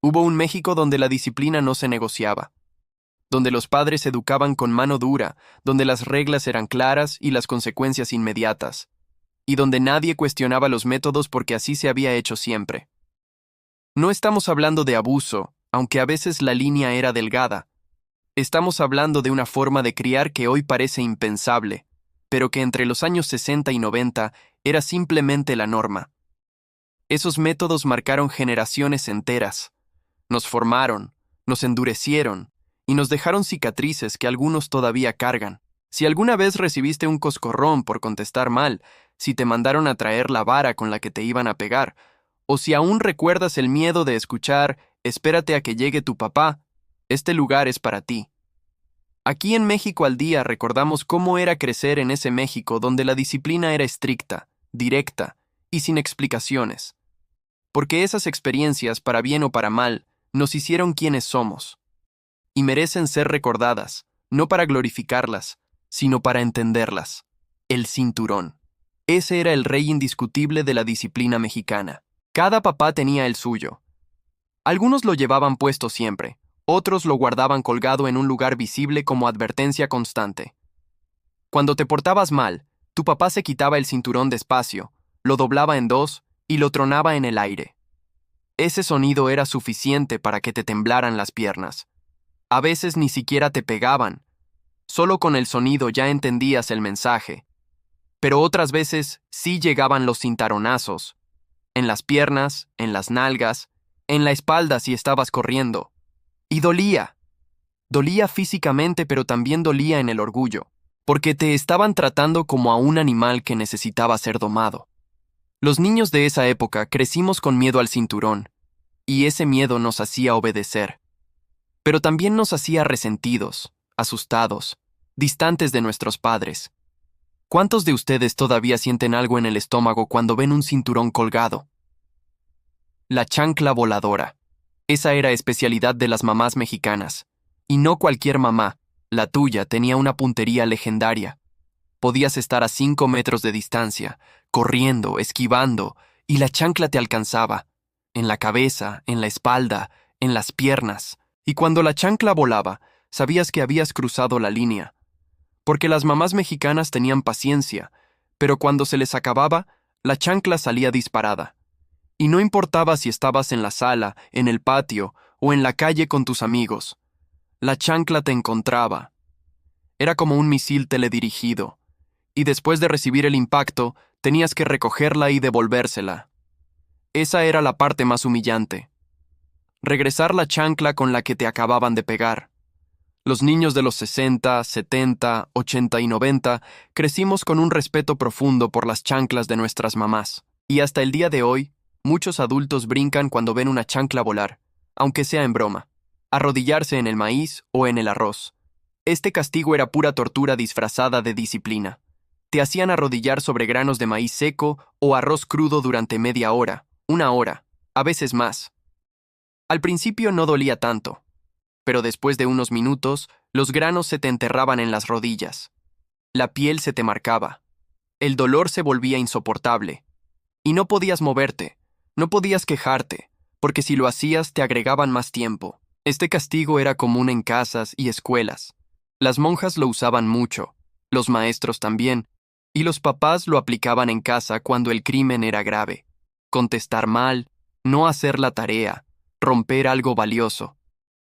Hubo un México donde la disciplina no se negociaba, donde los padres educaban con mano dura, donde las reglas eran claras y las consecuencias inmediatas, y donde nadie cuestionaba los métodos porque así se había hecho siempre. No estamos hablando de abuso, aunque a veces la línea era delgada. Estamos hablando de una forma de criar que hoy parece impensable, pero que entre los años 60 y 90 era simplemente la norma. Esos métodos marcaron generaciones enteras. Nos formaron, nos endurecieron y nos dejaron cicatrices que algunos todavía cargan. Si alguna vez recibiste un coscorrón por contestar mal, si te mandaron a traer la vara con la que te iban a pegar, o si aún recuerdas el miedo de escuchar «Espérate a que llegue tu papá», este lugar es para ti. Aquí en México al Día recordamos cómo era crecer en ese México donde la disciplina era estricta, directa y sin explicaciones. Porque esas experiencias, para bien o para mal, nos hicieron quienes somos. Y merecen ser recordadas, no para glorificarlas, sino para entenderlas. El cinturón. Ese era el rey indiscutible de la disciplina mexicana. Cada papá tenía el suyo. Algunos lo llevaban puesto siempre, otros lo guardaban colgado en un lugar visible como advertencia constante. Cuando te portabas mal, tu papá se quitaba el cinturón despacio, lo doblaba en dos y lo tronaba en el aire. Ese sonido era suficiente para que te temblaran las piernas. A veces ni siquiera te pegaban. Solo con el sonido ya entendías el mensaje. Pero otras veces sí llegaban los cintaronazos. En las piernas, en las nalgas, en la espalda si estabas corriendo. Y dolía. Dolía físicamente, pero también dolía en el orgullo, porque te estaban tratando como a un animal que necesitaba ser domado. Los niños de esa época crecimos con miedo al cinturón, y ese miedo nos hacía obedecer. Pero también nos hacía resentidos, asustados, distantes de nuestros padres. ¿Cuántos de ustedes todavía sienten algo en el estómago cuando ven un cinturón colgado? La chancla voladora. Esa era especialidad de las mamás mexicanas. Y no cualquier mamá, la tuya tenía una puntería legendaria. Podías estar a 5 metros de distancia, corriendo, esquivando, y la chancla te alcanzaba, en la cabeza, en la espalda, en las piernas. Y cuando la chancla volaba, sabías que habías cruzado la línea. Porque las mamás mexicanas tenían paciencia, pero cuando se les acababa, la chancla salía disparada. Y no importaba si estabas en la sala, en el patio o en la calle con tus amigos. La chancla te encontraba. Era como un misil teledirigido. Y después de recibir el impacto, tenías que recogerla y devolvérsela. Esa era la parte más humillante. Regresar la chancla con la que te acababan de pegar. Los niños de los 60, 70, 80 y 90 crecimos con un respeto profundo por las chanclas de nuestras mamás. Y hasta el día de hoy, muchos adultos brincan cuando ven una chancla volar, aunque sea en broma, arrodillarse en el maíz o en el arroz. Este castigo era pura tortura disfrazada de disciplina. Te hacían arrodillar sobre granos de maíz seco o arroz crudo durante media hora, una hora, a veces más. Al principio no dolía tanto, pero después de unos minutos, los granos se te enterraban en las rodillas. La piel se te marcaba. El dolor se volvía insoportable. Y no podías moverte, no podías quejarte, porque si lo hacías te agregaban más tiempo. Este castigo era común en casas y escuelas. Las monjas lo usaban mucho, los maestros también, y los papás lo aplicaban en casa cuando el crimen era grave. Contestar mal, no hacer la tarea, romper algo valioso.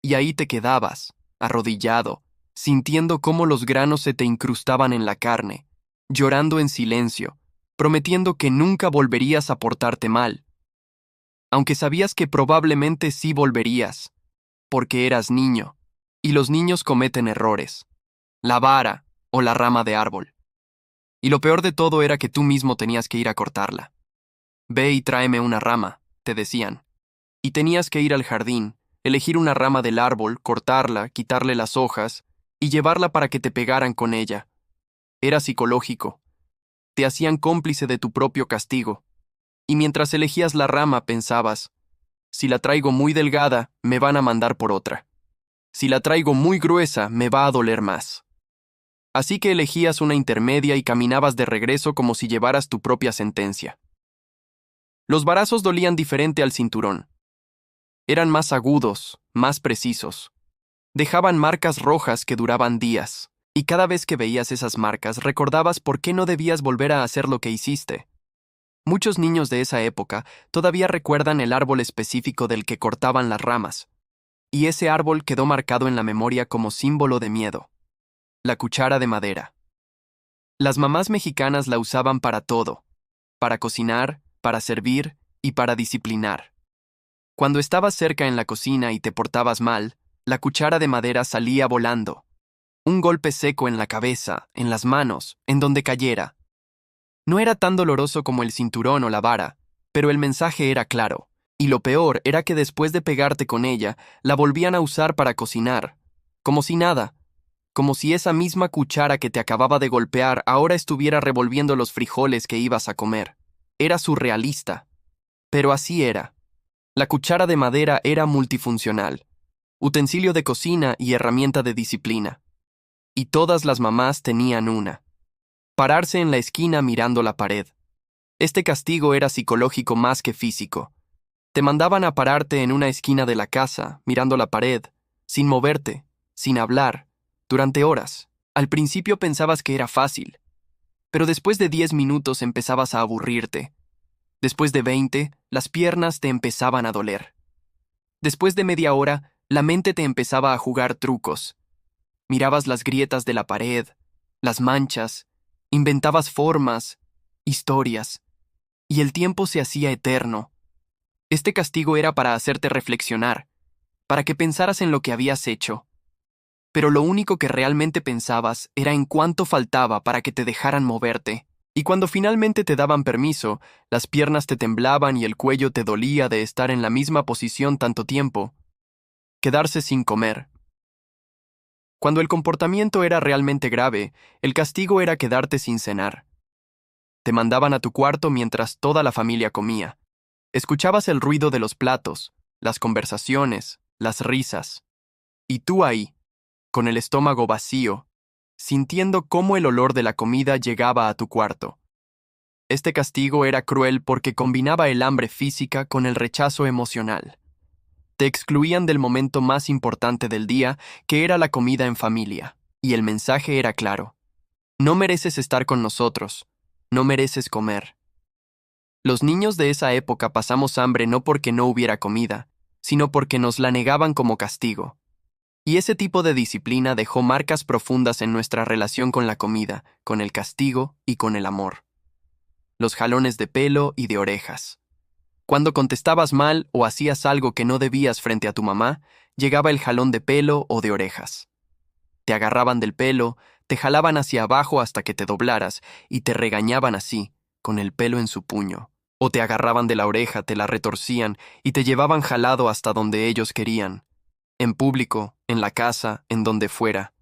Y ahí te quedabas, arrodillado, sintiendo cómo los granos se te incrustaban en la carne, llorando en silencio, prometiendo que nunca volverías a portarte mal. Aunque sabías que probablemente sí volverías, porque eras niño, y los niños cometen errores. La vara o la rama de árbol. Y lo peor de todo era que tú mismo tenías que ir a cortarla. Ve y tráeme una rama, te decían. Y tenías que ir al jardín, elegir una rama del árbol, cortarla, quitarle las hojas y llevarla para que te pegaran con ella. Era psicológico. Te hacían cómplice de tu propio castigo. Y mientras elegías la rama pensabas, si la traigo muy delgada, me van a mandar por otra. Si la traigo muy gruesa, me va a doler más. Así que elegías una intermedia y caminabas de regreso como si llevaras tu propia sentencia. Los varazos dolían diferente al cinturón. Eran más agudos, más precisos. Dejaban marcas rojas que duraban días, y cada vez que veías esas marcas recordabas por qué no debías volver a hacer lo que hiciste. Muchos niños de esa época todavía recuerdan el árbol específico del que cortaban las ramas, y ese árbol quedó marcado en la memoria como símbolo de miedo. La cuchara de madera. Las mamás mexicanas la usaban para todo, para cocinar, para servir y para disciplinar. Cuando estabas cerca en la cocina y te portabas mal, la cuchara de madera salía volando. Un golpe seco en la cabeza, en las manos, en donde cayera. No era tan doloroso como el cinturón o la vara, pero el mensaje era claro, y lo peor era que después de pegarte con ella, la volvían a usar para cocinar, como si nada, como si esa misma cuchara que te acababa de golpear ahora estuviera revolviendo los frijoles que ibas a comer. Era surrealista, pero así era. La cuchara de madera era multifuncional, utensilio de cocina y herramienta de disciplina. Y todas las mamás tenían una. Pararse en la esquina mirando la pared. Este castigo era psicológico más que físico. Te mandaban a pararte en una esquina de la casa, mirando la pared, sin moverte, sin hablar, durante horas. Al principio pensabas que era fácil, pero después de 10 minutos empezabas a aburrirte. Después de 20, las piernas te empezaban a doler. Después de media hora, la mente te empezaba a jugar trucos. Mirabas las grietas de la pared, las manchas, inventabas formas, historias, y el tiempo se hacía eterno. Este castigo era para hacerte reflexionar, para que pensaras en lo que habías hecho. Pero lo único que realmente pensabas era en cuánto faltaba para que te dejaran moverte. Y cuando finalmente te daban permiso, las piernas te temblaban y el cuello te dolía de estar en la misma posición tanto tiempo. Quedarse sin comer. Cuando el comportamiento era realmente grave, el castigo era quedarte sin cenar. Te mandaban a tu cuarto mientras toda la familia comía. Escuchabas el ruido de los platos, las conversaciones, las risas. Y tú ahí, con el estómago vacío, sintiendo cómo el olor de la comida llegaba a tu cuarto. Este castigo era cruel porque combinaba el hambre física con el rechazo emocional. Te excluían del momento más importante del día, que era la comida en familia, y el mensaje era claro. No mereces estar con nosotros, no mereces comer. Los niños de esa época pasamos hambre no porque no hubiera comida, sino porque nos la negaban como castigo. Y ese tipo de disciplina dejó marcas profundas en nuestra relación con la comida, con el castigo y con el amor. Los jalones de pelo y de orejas. Cuando contestabas mal o hacías algo que no debías frente a tu mamá, llegaba el jalón de pelo o de orejas. Te agarraban del pelo, te jalaban hacia abajo hasta que te doblaras y te regañaban así, con el pelo en su puño. O te agarraban de la oreja, te la retorcían y te llevaban jalado hasta donde ellos querían. En público, en la casa, en donde fuera.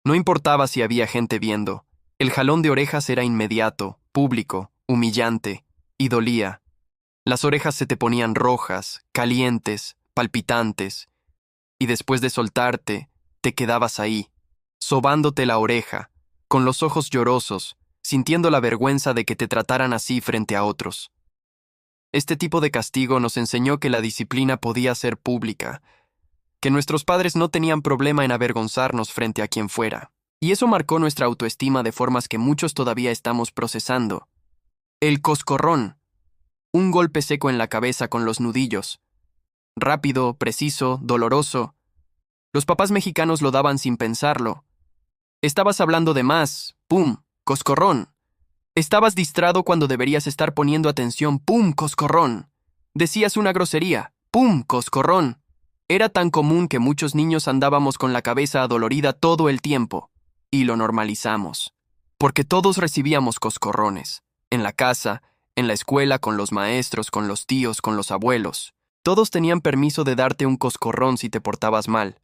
No importaba si había gente viendo. El jalón de orejas era inmediato, público, humillante, y dolía. Las orejas se te ponían rojas, calientes, palpitantes, y después de soltarte, te quedabas ahí, sobándote la oreja, con los ojos llorosos, sintiendo la vergüenza de que te trataran así frente a otros. Este tipo de castigo nos enseñó que la disciplina podía ser pública, que nuestros padres no tenían problema en avergonzarnos frente a quien fuera, y eso marcó nuestra autoestima de formas que muchos todavía estamos procesando. El coscorrón. Un golpe seco en la cabeza con los nudillos. Rápido, preciso, doloroso. Los papás mexicanos lo daban sin pensarlo. Estabas hablando de más. ¡Pum! Coscorrón. Estabas distraído cuando deberías estar poniendo atención. ¡Pum! Coscorrón. Decías una grosería. ¡Pum! Coscorrón. Era tan común que muchos niños andábamos con la cabeza adolorida todo el tiempo. Y lo normalizamos. Porque todos recibíamos coscorrones. En la casa, en la escuela, con los maestros, con los tíos, con los abuelos. Todos tenían permiso de darte un coscorrón si te portabas mal.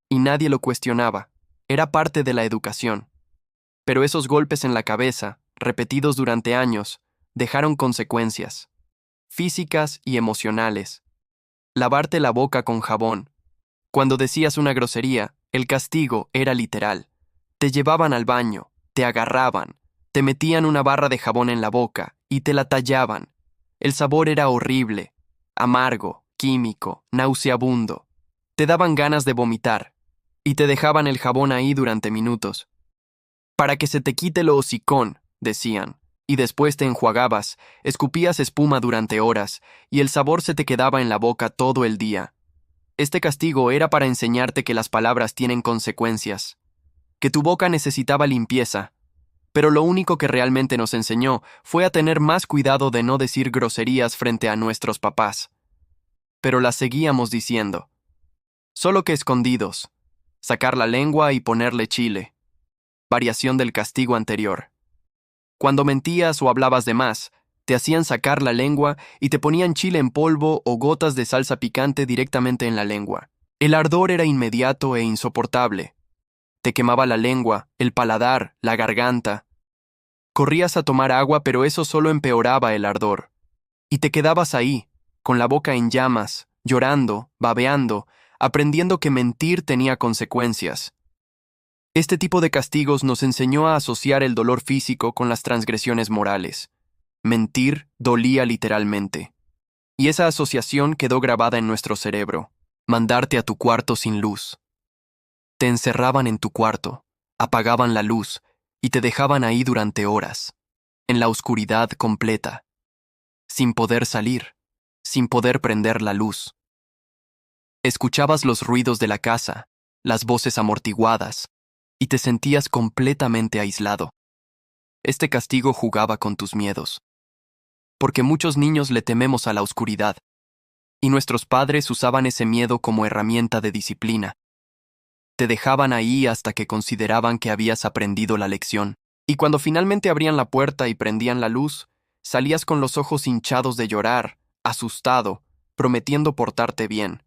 Y nadie lo cuestionaba. Era parte de la educación. Pero esos golpes en la cabeza, repetidos durante años, dejaron consecuencias. Físicas y emocionales. Lavarte la boca con jabón. Cuando decías una grosería, el castigo era literal. Te llevaban al baño, te agarraban, te metían una barra de jabón en la boca y te la tallaban. El sabor era horrible, amargo químico, nauseabundo. Te daban ganas de vomitar, y te dejaban el jabón ahí durante minutos. Para que se te quite lo hocicón, decían, y después te enjuagabas, escupías espuma durante horas, y el sabor se te quedaba en la boca todo el día. Este castigo era para enseñarte que las palabras tienen consecuencias, que tu boca necesitaba limpieza, pero lo único que realmente nos enseñó fue a tener más cuidado de no decir groserías frente a nuestros papás. Pero las seguíamos diciendo, solo que escondidos, sacar la lengua y ponerle chile, variación del castigo anterior. Cuando mentías o hablabas de más, te hacían sacar la lengua y te ponían chile en polvo o gotas de salsa picante directamente en la lengua. El ardor era inmediato e insoportable. Te quemaba la lengua, el paladar, la garganta. Corrías a tomar agua, pero eso solo empeoraba el ardor. Y te quedabas ahí, con la boca en llamas, llorando, babeando, aprendiendo que mentir tenía consecuencias. Este tipo de castigos nos enseñó a asociar el dolor físico con las transgresiones morales. Mentir dolía literalmente. Y esa asociación quedó grabada en nuestro cerebro. Mandarte a tu cuarto sin luz. Te encerraban en tu cuarto, apagaban la luz y te dejaban ahí durante horas, en la oscuridad completa, sin poder salir, sin poder prender la luz. Escuchabas los ruidos de la casa, las voces amortiguadas, y te sentías completamente aislado. Este castigo jugaba con tus miedos. Porque muchos niños le tememos a la oscuridad, y nuestros padres usaban ese miedo como herramienta de disciplina. Te dejaban ahí hasta que consideraban que habías aprendido la lección, y cuando finalmente abrían la puerta y prendían la luz, salías con los ojos hinchados de llorar, asustado, prometiendo portarte bien.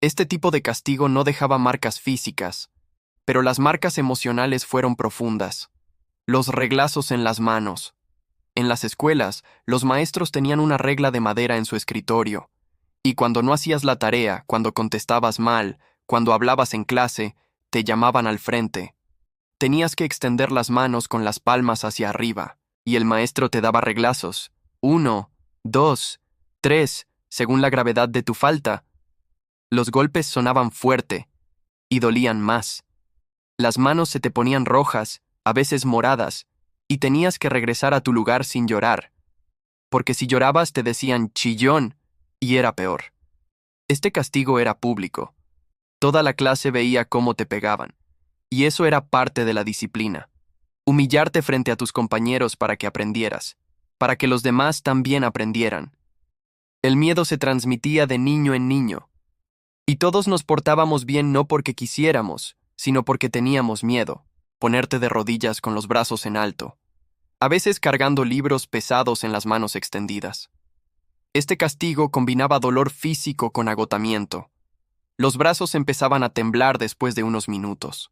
Este tipo de castigo no dejaba marcas físicas, pero las marcas emocionales fueron profundas. Los reglazos en las manos. En las escuelas, los maestros tenían una regla de madera en su escritorio, y cuando no hacías la tarea, cuando contestabas mal, cuando hablabas en clase, te llamaban al frente. Tenías que extender las manos con las palmas hacia arriba, y el maestro te daba reglazos. 1, 2, 3, según la gravedad de tu falta. Los golpes sonaban fuerte, y dolían más. Las manos se te ponían rojas, a veces moradas, y tenías que regresar a tu lugar sin llorar, porque si llorabas te decían chillón, y era peor. Este castigo era público. Toda la clase veía cómo te pegaban, y eso era parte de la disciplina. Humillarte frente a tus compañeros para que aprendieras, para que los demás también aprendieran. El miedo se transmitía de niño en niño, y todos nos portábamos bien no porque quisiéramos, sino porque teníamos miedo. Ponerte de rodillas con los brazos en alto, a veces cargando libros pesados en las manos extendidas. Este castigo combinaba dolor físico con agotamiento. Los brazos empezaban a temblar después de unos minutos.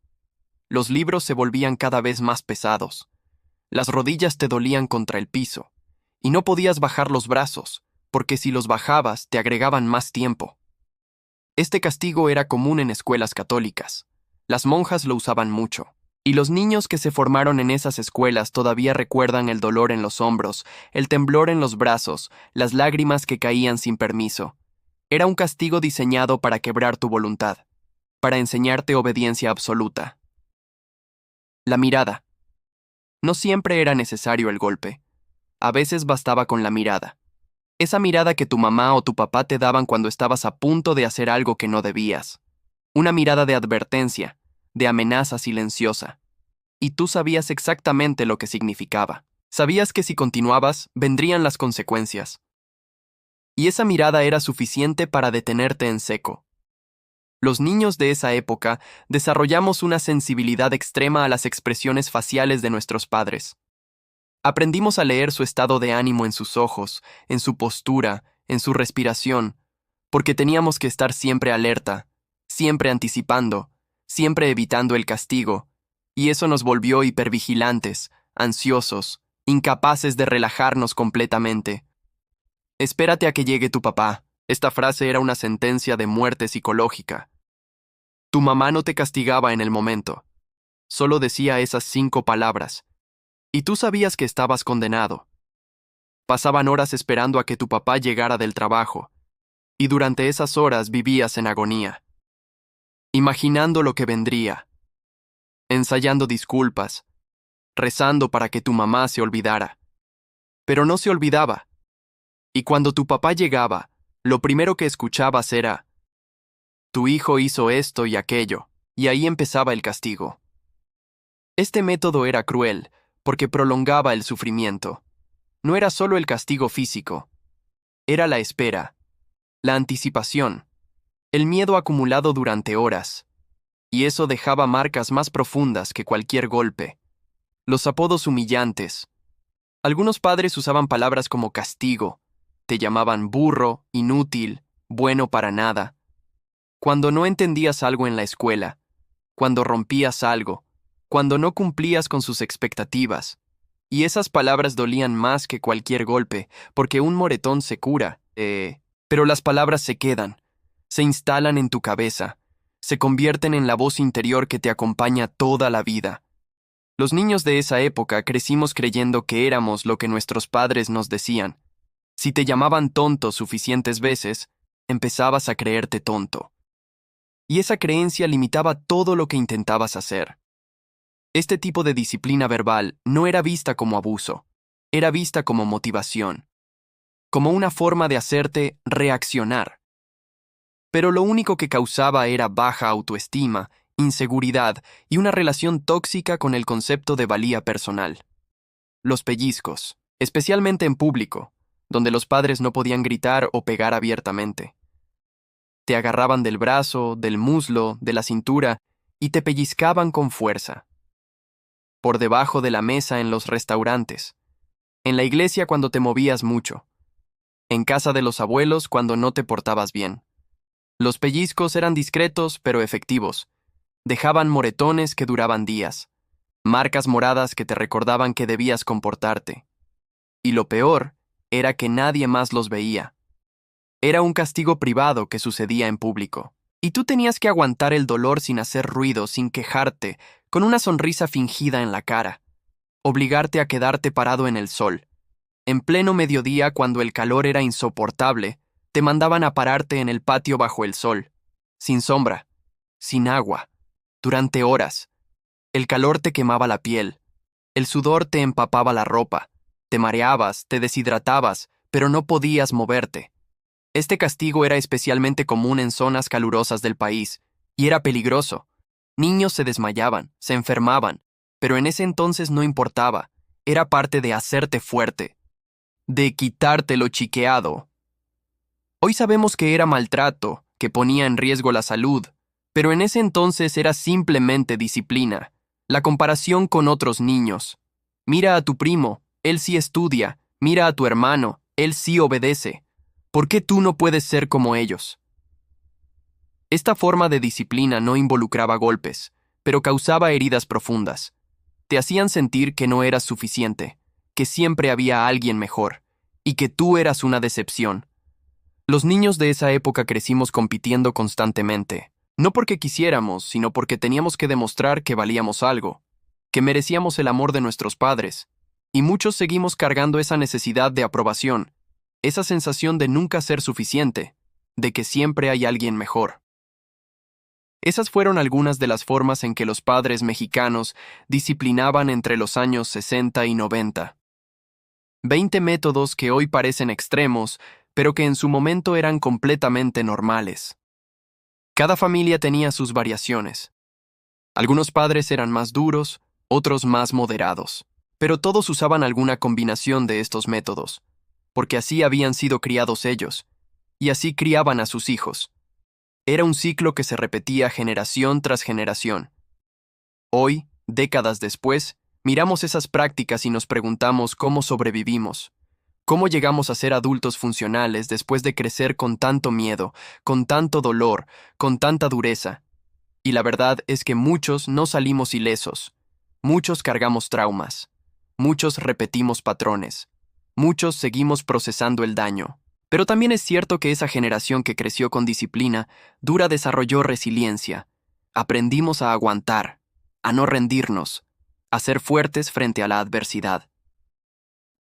Los libros se volvían cada vez más pesados. Las rodillas te dolían contra el piso, y no podías bajar los brazos, porque si los bajabas te agregaban más tiempo. Este castigo era común en escuelas católicas. Las monjas lo usaban mucho. Y los niños que se formaron en esas escuelas todavía recuerdan el dolor en los hombros, el temblor en los brazos, las lágrimas que caían sin permiso. Era un castigo diseñado para quebrar tu voluntad, para enseñarte obediencia absoluta. La mirada. No siempre era necesario el golpe. A veces bastaba con la mirada. Esa mirada que tu mamá o tu papá te daban cuando estabas a punto de hacer algo que no debías. Una mirada de advertencia, de amenaza silenciosa. Y tú sabías exactamente lo que significaba. Sabías que si continuabas, vendrían las consecuencias. Y esa mirada era suficiente para detenerte en seco. Los niños de esa época desarrollamos una sensibilidad extrema a las expresiones faciales de nuestros padres. Aprendimos a leer su estado de ánimo en sus ojos, en su postura, en su respiración, porque teníamos que estar siempre alerta, siempre anticipando, siempre evitando el castigo, y eso nos volvió hipervigilantes, ansiosos, incapaces de relajarnos completamente. Espérate a que llegue tu papá. Esta frase era una sentencia de muerte psicológica. Tu mamá no te castigaba en el momento. Solo decía esas 5 palabras. Y tú sabías que estabas condenado. Pasaban horas esperando a que tu papá llegara del trabajo. Y durante esas horas vivías en agonía, imaginando lo que vendría, ensayando disculpas, rezando para que tu mamá se olvidara. Pero no se olvidaba, y cuando tu papá llegaba, lo primero que escuchabas era: tu hijo hizo esto y aquello, y ahí empezaba el castigo. Este método era cruel, porque prolongaba el sufrimiento. No era solo el castigo físico, era la espera, la anticipación, el miedo acumulado durante horas, y eso dejaba marcas más profundas que cualquier golpe. Los apodos humillantes. Algunos padres usaban palabras como castigo, te llamaban burro, inútil, bueno para nada. Cuando no entendías algo en la escuela, cuando rompías algo, cuando no cumplías con sus expectativas. Y esas palabras dolían más que cualquier golpe, porque un moretón se cura, pero las palabras se quedan, se instalan en tu cabeza, se convierten en la voz interior que te acompaña toda la vida. Los niños de esa época crecimos creyendo que éramos lo que nuestros padres nos decían. Si te llamaban tonto suficientes veces, empezabas a creerte tonto. Y esa creencia limitaba todo lo que intentabas hacer. Este tipo de disciplina verbal no era vista como abuso, era vista como motivación, como una forma de hacerte reaccionar. Pero lo único que causaba era baja autoestima, inseguridad y una relación tóxica con el concepto de valía personal. Los pellizcos, especialmente en público, donde los padres no podían gritar o pegar abiertamente. Te agarraban del brazo, del muslo, de la cintura y te pellizcaban con fuerza. Por debajo de la mesa en los restaurantes, en la iglesia cuando te movías mucho, en casa de los abuelos cuando no te portabas bien. Los pellizcos eran discretos pero efectivos. Dejaban moretones que duraban días, marcas moradas que te recordaban que debías comportarte. Y lo peor era que nadie más los veía. Era un castigo privado que sucedía en público. Y tú tenías que aguantar el dolor sin hacer ruido, sin quejarte, con una sonrisa fingida en la cara. Obligarte a quedarte parado en el sol. En pleno mediodía, cuando el calor era insoportable, te mandaban a pararte en el patio bajo el sol, sin sombra, sin agua, durante horas. El calor te quemaba la piel, el sudor te empapaba la ropa, te mareabas, te deshidratabas, pero no podías moverte. Este castigo era especialmente común en zonas calurosas del país, y era peligroso. Niños se desmayaban, se enfermaban, pero en ese entonces no importaba, era parte de hacerte fuerte, de quitarte lo chiqueado. Hoy sabemos que era maltrato, que ponía en riesgo la salud, pero en ese entonces era simplemente disciplina, la comparación con otros niños. Mira a tu primo, él sí estudia, mira a tu hermano, él sí obedece. ¿Por qué tú no puedes ser como ellos? Esta forma de disciplina no involucraba golpes, pero causaba heridas profundas. Te hacían sentir que no eras suficiente, que siempre había alguien mejor, y que tú eras una decepción. Los niños de esa época crecimos compitiendo constantemente, no porque quisiéramos, sino porque teníamos que demostrar que valíamos algo, que merecíamos el amor de nuestros padres, y muchos seguimos cargando esa necesidad de aprobación, esa sensación de nunca ser suficiente, de que siempre hay alguien mejor. Esas fueron algunas de las formas en que los padres mexicanos disciplinaban entre los años 60 y 90. 20 métodos que hoy parecen extremos, pero que en su momento eran completamente normales. Cada familia tenía sus variaciones. Algunos padres eran más duros, otros más moderados, pero todos usaban alguna combinación de estos métodos, porque así habían sido criados ellos, y así criaban a sus hijos. Era un ciclo que se repetía generación tras generación. Hoy, décadas después, miramos esas prácticas y nos preguntamos cómo sobrevivimos, cómo llegamos a ser adultos funcionales después de crecer con tanto miedo, con tanto dolor, con tanta dureza. Y la verdad es que muchos no salimos ilesos, muchos cargamos traumas, muchos repetimos patrones, muchos seguimos procesando el daño. Pero también es cierto que esa generación que creció con disciplina dura desarrolló resiliencia. Aprendimos a aguantar, a no rendirnos, a ser fuertes frente a la adversidad.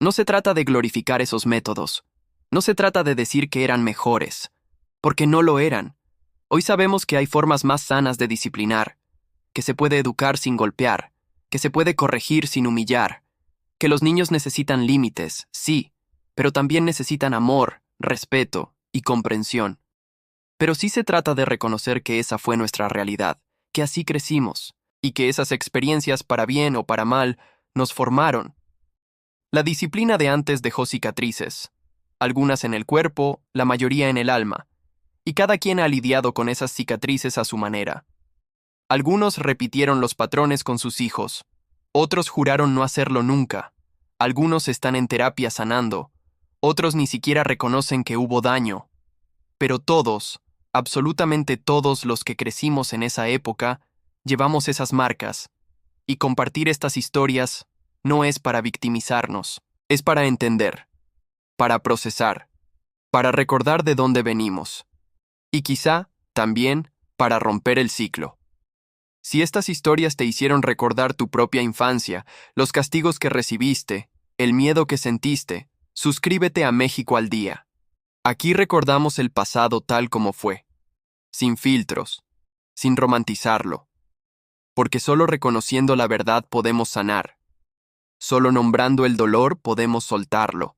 No se trata de glorificar esos métodos. No se trata de decir que eran mejores. porque no lo eran. Hoy sabemos que hay formas más sanas de disciplinar, que se puede educar sin golpear, que se puede corregir sin humillar, que los niños necesitan límites, sí, pero también necesitan amor, respeto y comprensión. Pero sí se trata de reconocer que esa fue nuestra realidad, que así crecimos, y que esas experiencias, para bien o para mal, nos formaron. La disciplina de antes dejó cicatrices, algunas en el cuerpo, la mayoría en el alma, y cada quien ha lidiado con esas cicatrices a su manera. Algunos repitieron los patrones con sus hijos, otros juraron no hacerlo nunca, algunos están en terapia sanando, otros ni siquiera reconocen que hubo daño, pero todos, absolutamente todos los que crecimos en esa época, llevamos esas marcas, y compartir estas historias no es para victimizarnos, es para entender, para procesar, para recordar de dónde venimos, y quizá, también, para romper el ciclo. Si estas historias te hicieron recordar tu propia infancia, los castigos que recibiste, el miedo que sentiste, suscríbete a México al Día. Aquí recordamos el pasado tal como fue, sin filtros, sin romantizarlo, porque solo reconociendo la verdad podemos sanar, solo nombrando el dolor podemos soltarlo,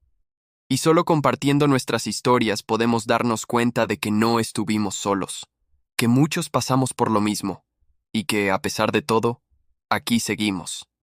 y solo compartiendo nuestras historias podemos darnos cuenta de que no estuvimos solos, que muchos pasamos por lo mismo, y que, a pesar de todo, aquí seguimos.